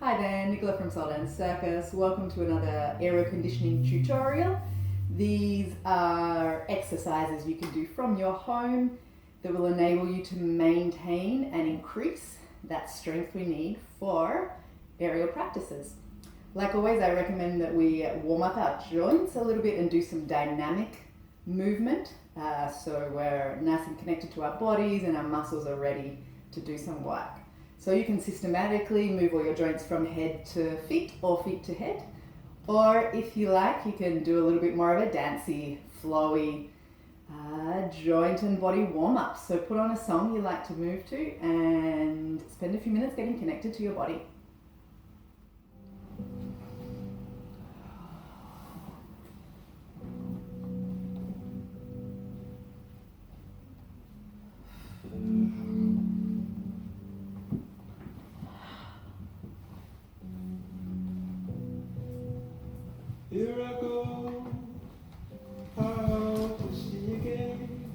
Hi there, Nicola from Soul Dance Circus. Welcome to another aero conditioning tutorial. These are exercises you can do from your home that will enable you to maintain and increase that strength we need for aerial practices. Like always, I recommend that we warm up our joints a little bit and do some dynamic movement so we're nice and connected to our bodies and our muscles are ready to do some work. So you can systematically move all your joints from head to feet or feet to head. Or if you like, you can do a little bit more of a dancey, flowy joint and body warm up. So put on a song you like to move to and spend a few minutes getting connected to your body. Here I go, out to sea again.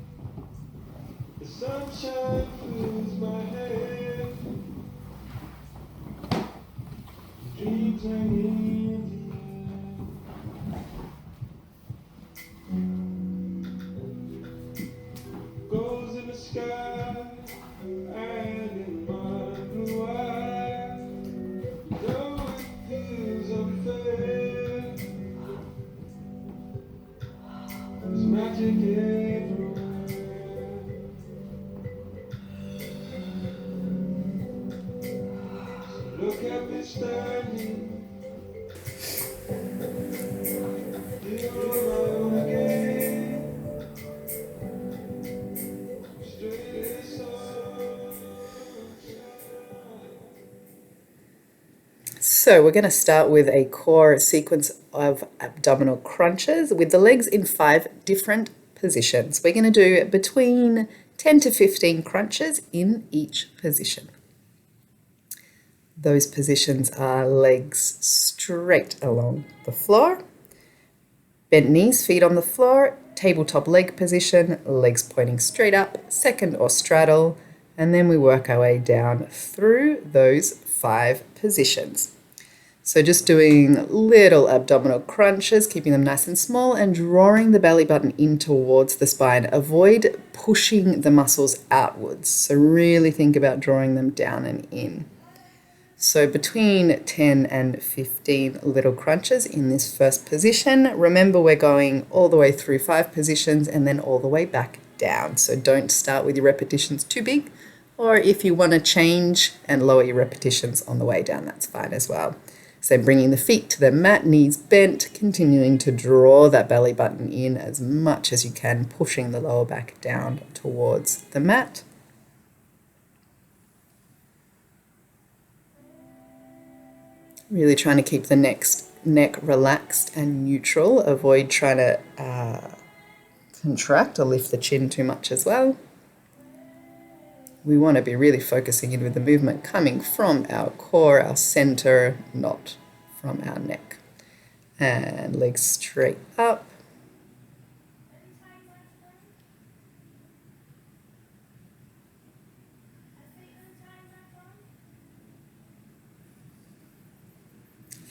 The sunshine fills my head. Dreams hang in the air. Goes in the sky and in my blue eyes. Though it feels unfair, there's magic everywhere. Look at me standing, here on my own again. Straight in the sunshine. So we're going to start with a core sequence of abdominal crunches with the legs in 5 different positions. We're going to do between 10 to 15 crunches in each position. Those positions are legs straight along the floor, bent knees, feet on the floor, tabletop leg position, legs pointing straight up, second or straddle, and then we work our way down through those 5 positions. So just doing little abdominal crunches, keeping them nice and small and drawing the belly button in towards the spine. Avoid pushing the muscles outwards. So really think about drawing them down and in. So between 10 and 15 little crunches in this first position. Remember, we're going all the way through 5 positions and then all the way back down. So don't start with your repetitions too big, or if you want to change and lower your repetitions on the way down, that's fine as well. So bringing the feet to the mat, knees bent, continuing to draw that belly button in as much as you can, pushing the lower back down towards the mat. Really trying to keep the neck relaxed and neutral. Avoid trying to contract or lift the chin too much as well. We want to be really focusing in with the movement coming from our core, our center, not from our neck. And legs straight up.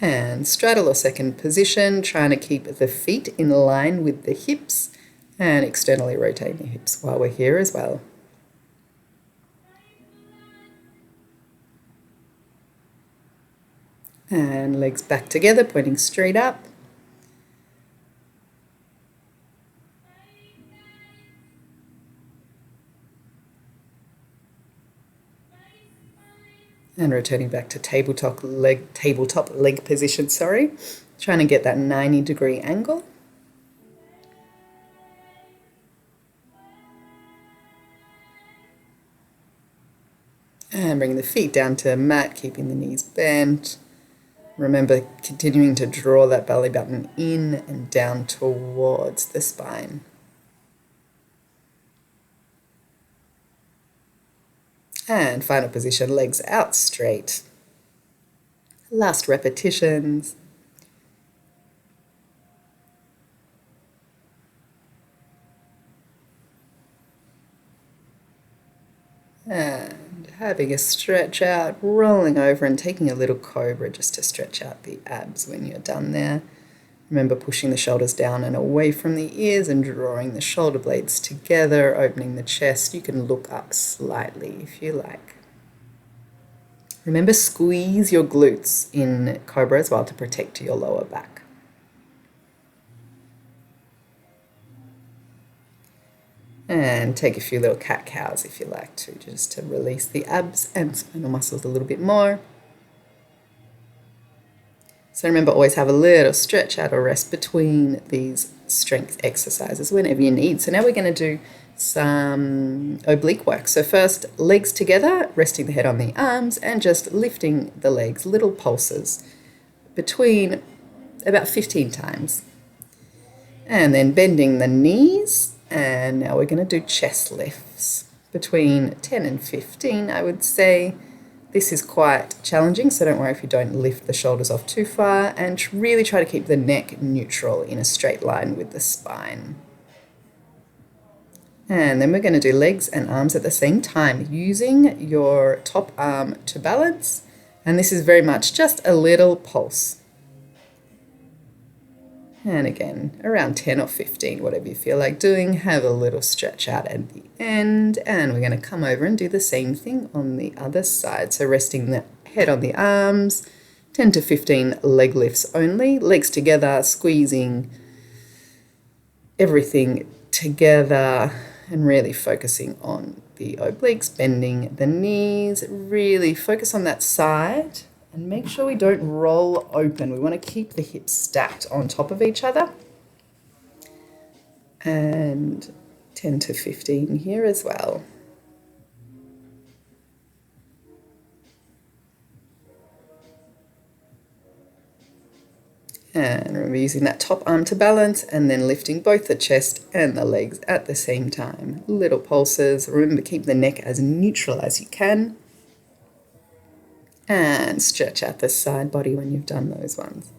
And straddle or second position, trying to keep the feet in line with the hips and externally rotating the hips while we're here as well. And legs back together, pointing straight up. And returning back to tabletop leg position, Trying to get that 90-degree angle. And bring the feet down to mat, keeping the knees bent. Remember, continuing to draw that belly button in and down towards the spine. And final position, legs out straight. Last repetitions. And having a stretch out, rolling over and taking a little cobra just to stretch out the abs when you're done there. Remember pushing the shoulders down and away from the ears and drawing the shoulder blades together, opening the chest. You can look up slightly if you like. Remember, squeeze your glutes in cobra as well to protect your lower back. And take a few little cat-cows if you like to, just to release the abs and spinal muscles a little bit more. So remember, always have a little stretch out or rest between these strength exercises whenever you need. So now we're going to do some oblique work. So first, legs together, resting the head on the arms and just lifting the legs, little pulses between about 15 times. And then bending the knees. And now we're going to do chest lifts between 10 and 15, I would say. This is quite challenging, so don't worry if you don't lift the shoulders off too far, and really try to keep the neck neutral in a straight line with the spine. And then we're going to do legs and arms at the same time, using your top arm to balance. And this is very much just a little pulse. And again, around 10 or 15, whatever you feel like doing, have a little stretch out at the end. And we're going to come over and do the same thing on the other side. So resting the head on the arms, 10 to 15 leg lifts only, legs together, squeezing everything together and really focusing on the obliques, bending the knees, really focus on that side. And make sure we don't roll open. We want to keep the hips stacked on top of each other. And 10 to 15 here as well. And remember using that top arm to balance and then lifting both the chest and the legs at the same time. Little pulses. Remember, keep the neck as neutral as you can. And stretch out the side body when you've done those ones.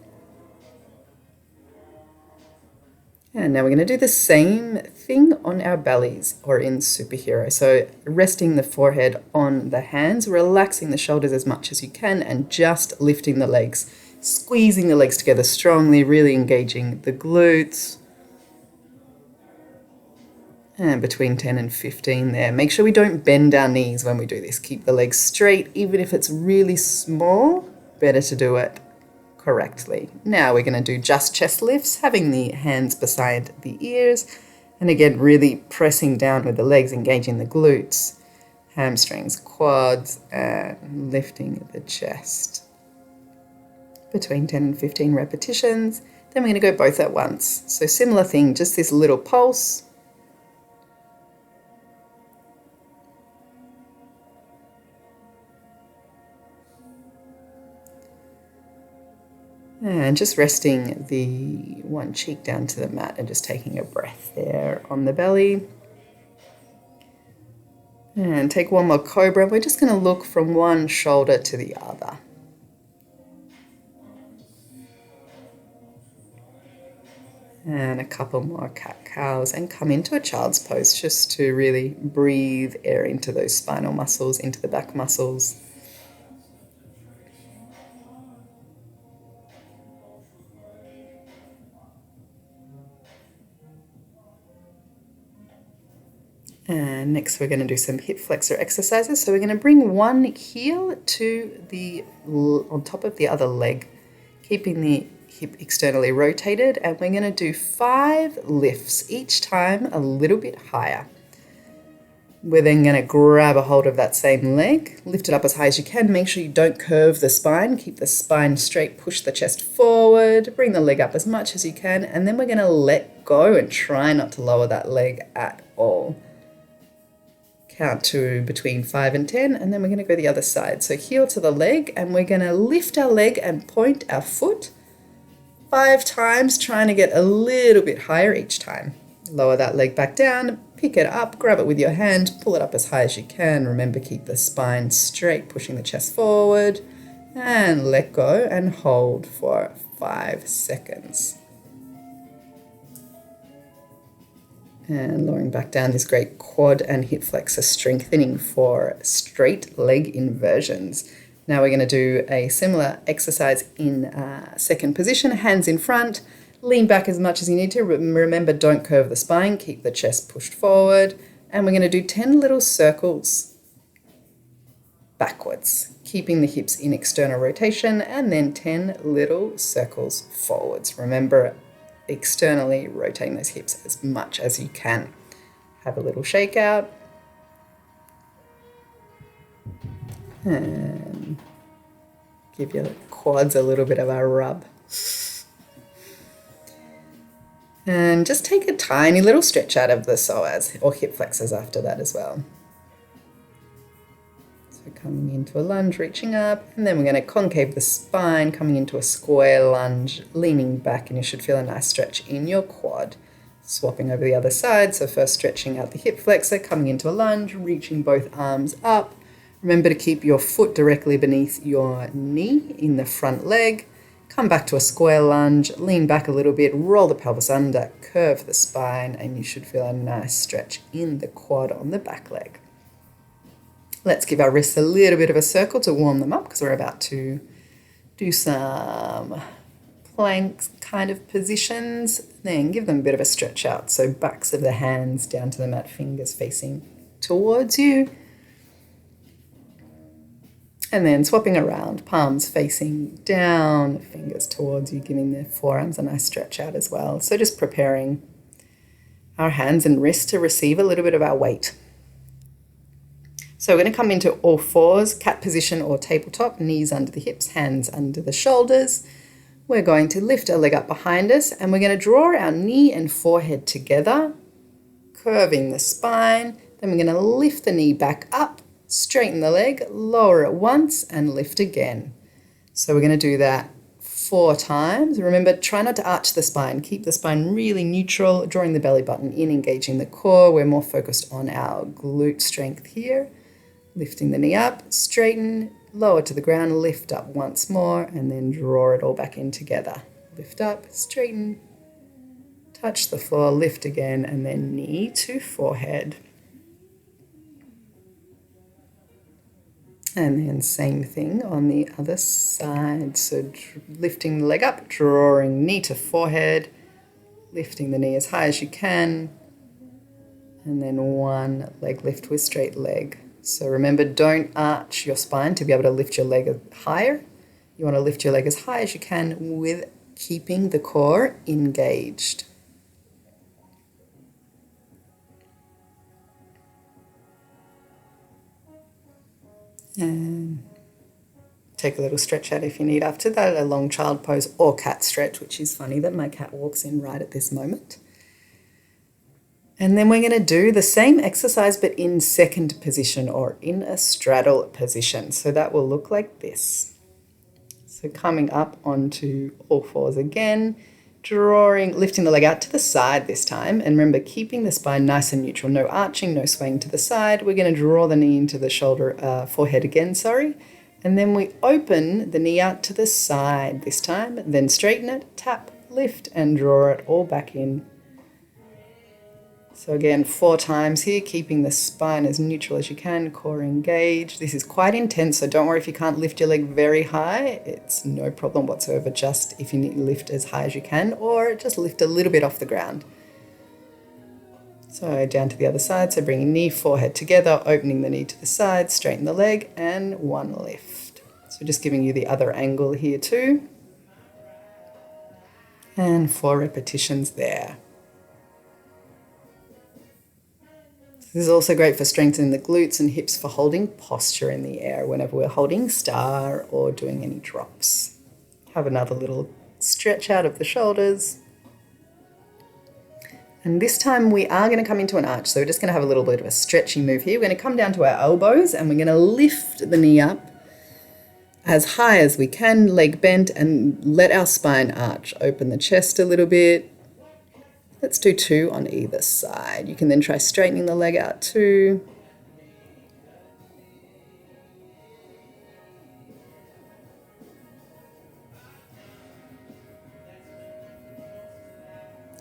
And now we're going to do the same thing on our bellies or in superhero. So resting the forehead on the hands, relaxing the shoulders as much as you can and just lifting the legs, squeezing the legs together strongly, really engaging the glutes. And between 10 and 15 there. Make sure we don't bend our knees when we do this. Keep the legs straight, even if it's really small, better to do it correctly. Now we're going to do just chest lifts, having the hands beside the ears. And again, really pressing down with the legs, engaging the glutes, hamstrings, quads, and lifting the chest. Between 10 and 15 repetitions. Then we're going to go both at once. So similar thing, just this little pulse. And just resting the one cheek down to the mat and just taking a breath there on the belly. And take one more cobra. We're just going to look from one shoulder to the other. And a couple more cat-cows and come into a child's pose just to really breathe air into those spinal muscles, into the back muscles. And next we're going to do some hip flexor exercises. So we're going to bring one heel to on top of the other leg, keeping the hip externally rotated, and we're going to do 5 lifts, each time a little bit higher. We're then going to grab a hold of that same leg, lift it up as high as you can. Make sure you don't curve the spine, keep the spine straight, push the chest forward, bring the leg up as much as you can, and then we're going to let go and try not to lower that leg at all. Count to between 5 and 10, and then we're going to go the other side. So heel to the leg, and we're going to lift our leg and point our foot 5 times, trying to get a little bit higher each time. Lower that leg back down, pick it up, grab it with your hand, pull it up as high as you can. Remember, keep the spine straight, pushing the chest forward, and let go and hold for 5 seconds. And lowering back down, this great quad and hip flexor strengthening for straight leg inversions. Now we're going to do a similar exercise in second position, hands in front, lean back as much as you need to. Remember, don't curve the spine, keep the chest pushed forward. And we're going to do 10 little circles backwards, keeping the hips in external rotation, and then 10 little circles forwards. Remember, externally rotating those hips as much as you can. Have a little shake out. And give your quads a little bit of a rub. And just take a tiny little stretch out of the psoas or hip flexors after that as well. So coming into a lunge, reaching up, and then we're going to concave the spine, coming into a square lunge, leaning back, and you should feel a nice stretch in your quad. Swapping over the other side, so first stretching out the hip flexor, coming into a lunge, reaching both arms up. Remember to keep your foot directly beneath your knee in the front leg. Come back to a square lunge, lean back a little bit, roll the pelvis under, curve the spine, and you should feel a nice stretch in the quad on the back leg. Let's give our wrists a little bit of a circle to warm them up because we're about to do some plank kind of positions. Then give them a bit of a stretch out. So backs of the hands down to the mat, fingers facing towards you. And then swapping around, palms facing down, fingers towards you, giving the forearms a nice stretch out as well. So just preparing our hands and wrists to receive a little bit of our weight. So we're going to come into all fours, cat position or tabletop, knees under the hips, hands under the shoulders. We're going to lift our leg up behind us and we're going to draw our knee and forehead together, curving the spine. Then we're going to lift the knee back up, straighten the leg, lower it once and lift again. So we're going to do that 4 times. Remember, try not to arch the spine. Keep the spine really neutral, drawing the belly button in, engaging the core. We're more focused on our glute strength here. Lifting the knee up, straighten, lower to the ground, lift up once more, and then draw it all back in together. Lift up, straighten, touch the floor, lift again, and then knee to forehead. And then same thing on the other side. So lifting the leg up, drawing knee to forehead, lifting the knee as high as you can, and then one leg lift with straight leg. So remember, don't arch your spine to be able to lift your leg higher. You want to lift your leg as high as you can with keeping the core engaged. And take a little stretch out if you need after that, a long child pose or cat stretch, which is funny that my cat walks in right at this moment. And then we're going to do the same exercise but in second position or in a straddle position. So that will look like this. So coming up onto all fours again, lifting the leg out to the side this time. And remember, keeping the spine nice and neutral, no arching, no swaying to the side. We're going to draw the knee into the forehead again, And then we open the knee out to the side this time, then straighten it, tap, lift, and draw it all back in. So again, 4 times here, keeping the spine as neutral as you can, core engaged. This is quite intense, so don't worry if you can't lift your leg very high. It's no problem whatsoever, just if you need to lift as high as you can, or just lift a little bit off the ground. So down to the other side, so bringing knee, forehead together, opening the knee to the side, straighten the leg, and one lift. So just giving you the other angle here too. And 4 repetitions there. This is also great for strengthening the glutes and hips for holding posture in the air whenever we're holding star or doing any drops. Have another little stretch out of the shoulders. And this time we are going to come into an arch. So we're just going to have a little bit of a stretching move here. We're going to come down to our elbows and we're going to lift the knee up as high as we can, leg bent, and let our spine arch. Open the chest a little bit. Let's do 2 on either side. You can then try straightening the leg out too.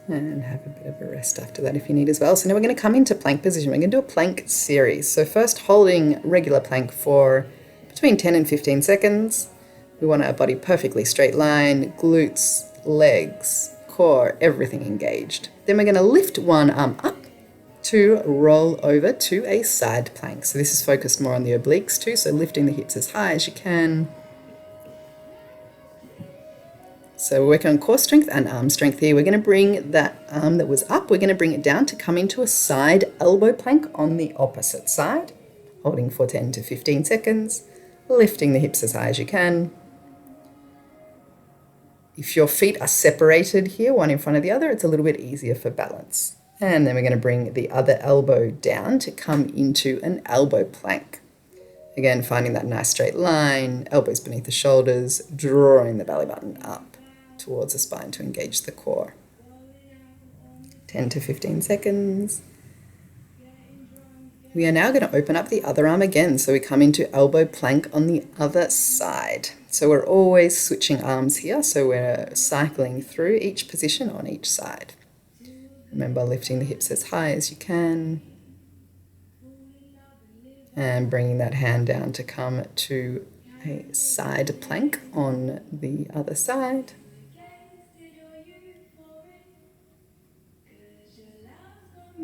And have a bit of a rest after that if you need as well. So now we're going to come into plank position. We're going to do a plank series. So first holding regular plank for between 10 and 15 seconds. We want our body perfectly straight line, glutes, legs, core, everything engaged. Then we're going to lift one arm up to roll over to a side plank. So this is focused more on the obliques too. So lifting the hips as high as you can. So we're working on core strength and arm strength here. We're going to bring that arm that was up, we're going to bring it down to come into a side elbow plank on the opposite side, holding for 10 to 15 seconds, lifting the hips as high as you can. If your feet are separated here, one in front of the other, it's a little bit easier for balance. And then we're going to bring the other elbow down to come into an elbow plank. Again, finding that nice straight line, elbows beneath the shoulders, drawing the belly button up towards the spine to engage the core. 10 to 15 seconds. We are now going to open up the other arm again. So we come into elbow plank on the other side. So we're always switching arms here. So we're cycling through each position on each side. Remember lifting the hips as high as you can. And bringing that hand down to come to a side plank on the other side.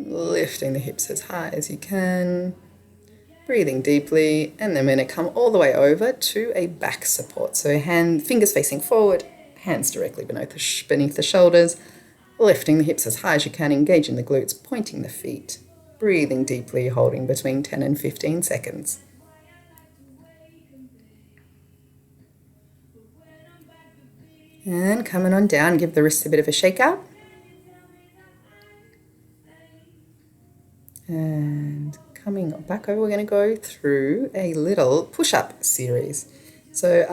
Lifting the hips as high as you can, breathing deeply, and then we're going to come all the way over to a back support. So fingers facing forward, hands directly beneath the shoulders, lifting the hips as high as you can, engaging the glutes, pointing the feet, breathing deeply, holding between 10 and 15 seconds. And coming on down, give the wrists a bit of a shake out. And coming back over, we're going to go through a little push-up series. So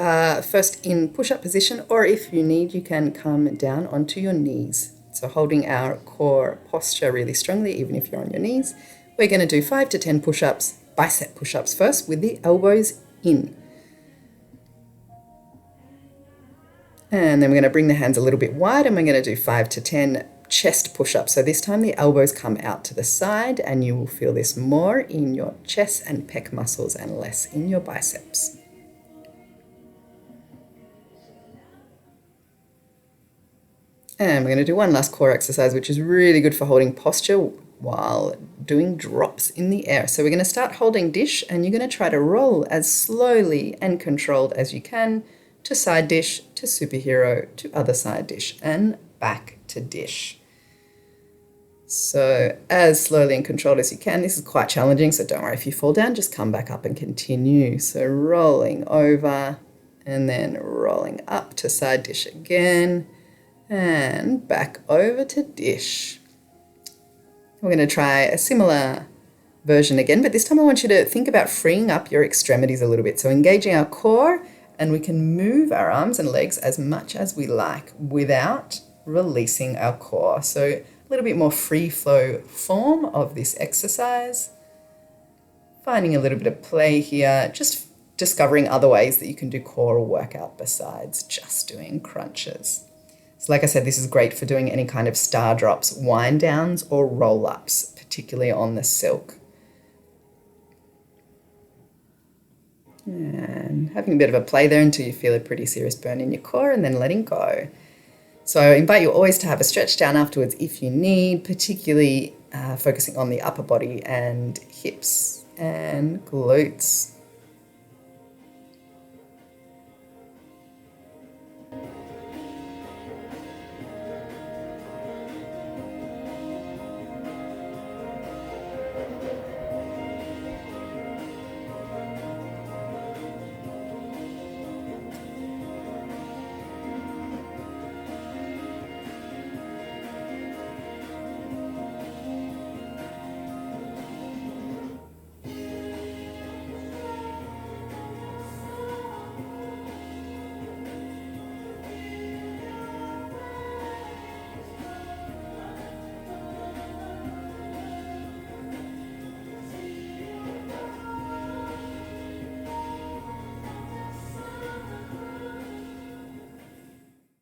first in push-up position, or if you need, you can come down onto your knees. So holding our core posture really strongly, even if you're on your knees. We're going to do 5 to 10 push-ups, bicep push-ups first with the elbows in. And then we're going to bring the hands a little bit wide and we're going to do 5 to 10 chest push-ups. So this time the elbows come out to the side and you will feel this more in your chest and pec muscles and less in your biceps. And we're going to do one last core exercise, which is really good for holding posture while doing drops in the air. So we're going to start holding dish and you're going to try to roll as slowly and controlled as you can to side dish, to superhero, to other side dish, and back to dish. So as slowly and controlled as you can. This is quite challenging, so don't worry if you fall down, just come back up and continue. So rolling over and then rolling up to side dish again and back over to dish. We're going to try a similar version again, but this time I want you to think about freeing up your extremities a little bit. So engaging our core, and we can move our arms and legs as much as we like without releasing our core. So a little bit more free flow form of this exercise. Finding a little bit of play here, just discovering other ways that you can do core workout besides just doing crunches. So like I said, this is great for doing any kind of star drops, wind downs, or roll ups, particularly on the silk. And having a bit of a play there until you feel a pretty serious burn in your core and then letting go. So I invite you always to have a stretch down afterwards if you need, particularly focusing on the upper body and hips and glutes.